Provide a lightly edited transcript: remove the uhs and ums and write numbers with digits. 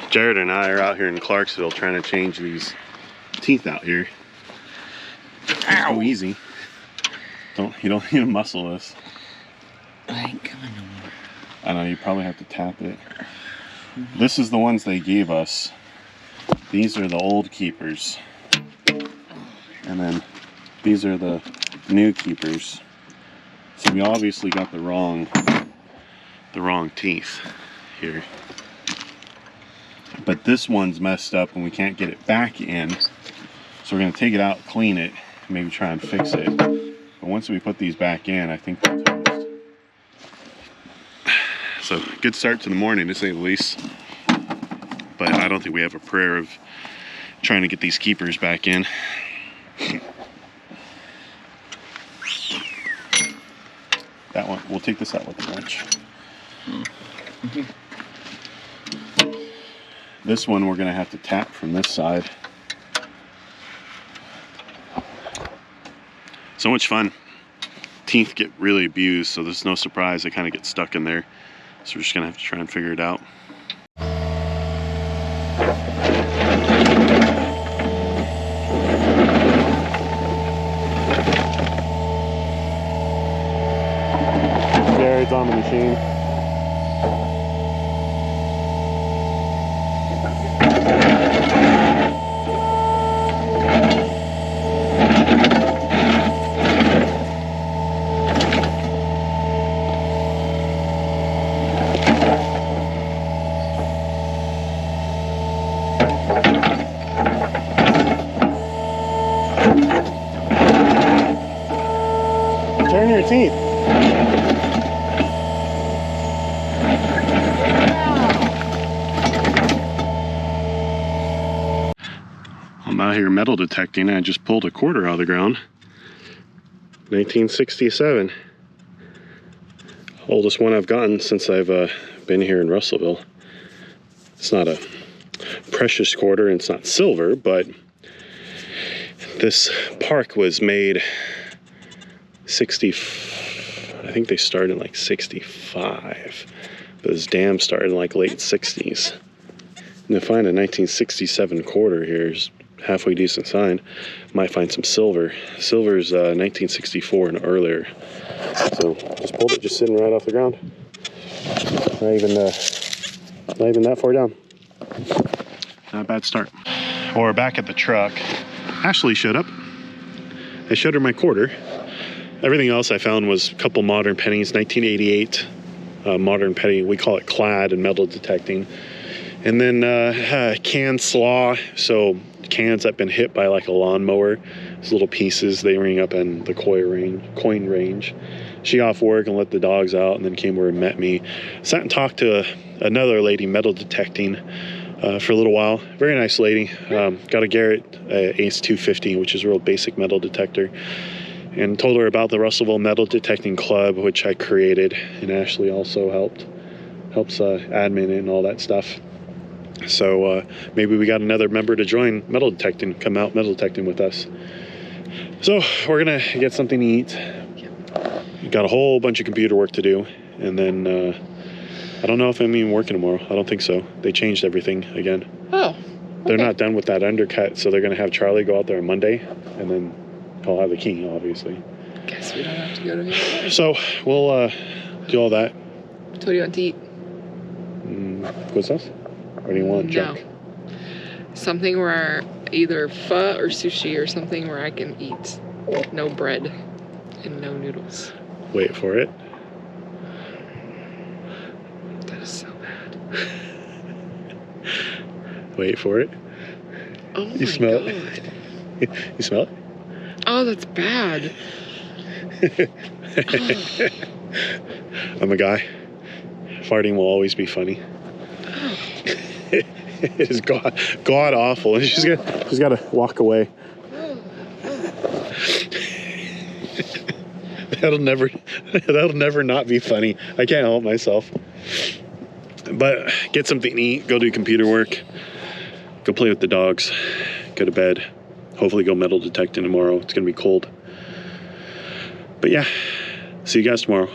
Jared and I are out here in Clarksville trying to change these teeth out here. Ow. So easy. You don't need to muscle this. I ain't coming no more. I know, you probably have to tap it. This is the ones they gave us. These are the old keepers. And then these are the new keepers. So we obviously got the wrong teeth here. But this one's messed up and we can't get it back in. So we're gonna take it out, clean it, maybe try and fix it. But once we put these back in, I think we're toast. So good start to the morning, to say the least. But I don't think we have a prayer of trying to get these keepers back in. That one, we'll take this out with the wrench. This one we're gonna have to tap from this side. So much fun. Teeth get really abused, so there's no surprise they kind of get stuck in there. So we're just gonna have to try and figure it out. Jared's on the machine. Turn your teeth. I'm out here metal detecting. I just pulled a quarter out of the ground. 1967. Oldest one I've gotten since I've been here in Russellville. It's not a precious quarter and it's not silver, but this park was made I think they started in like 65, but this dam started in like late 60s. And to find a 1967 quarter here is halfway decent sign. Might find some silver. Silver's 1964 and earlier. So just pulled it, just sitting right off the ground. Not even that far down. Not a bad start. Well, we're back at the truck. Ashley showed up. I showed her my quarter. Everything else I found was a couple modern pennies, 1988 modern penny. We call it clad and metal detecting. And then can slaw, so cans that have been hit by like a lawnmower. These little pieces, they ring up in the coin range. She off work and let the dogs out and then came over and met me. Sat and talked to another lady metal detecting for a little while. Very nice lady. Got a Garrett Ace 250, which is a real basic metal detector. And told her about the Russellville Metal Detecting Club, which I created, and Ashley also helps admin and all that stuff. So maybe we got another member to join metal detecting, come out metal detecting with us. So we're gonna get something to eat. Got a whole bunch of computer work to do, and then I don't know if I'm even working tomorrow. I don't think so. They changed everything again. Oh. Okay. They're not done with that undercut, so they're gonna have Charlie go out there on Monday, and then I'll have the key, obviously. Guess we don't have to go to him. So we'll do all that. So what do you want to eat? Good stuff? Or do you want junk? Something where either pho or sushi or something where I can eat no bread and no noodles. Wait for it. That is so bad. Wait for it. Oh you smell it? You smell it? Oh, that's bad. I'm a guy. Farting will always be funny. Oh. It is god awful. She's got to walk away. That'll never not be funny. I can't help myself. But get something to eat, go do computer work, go play with the dogs, go to bed. Hopefully go metal detecting tomorrow. It's gonna be cold. But yeah, see you guys tomorrow.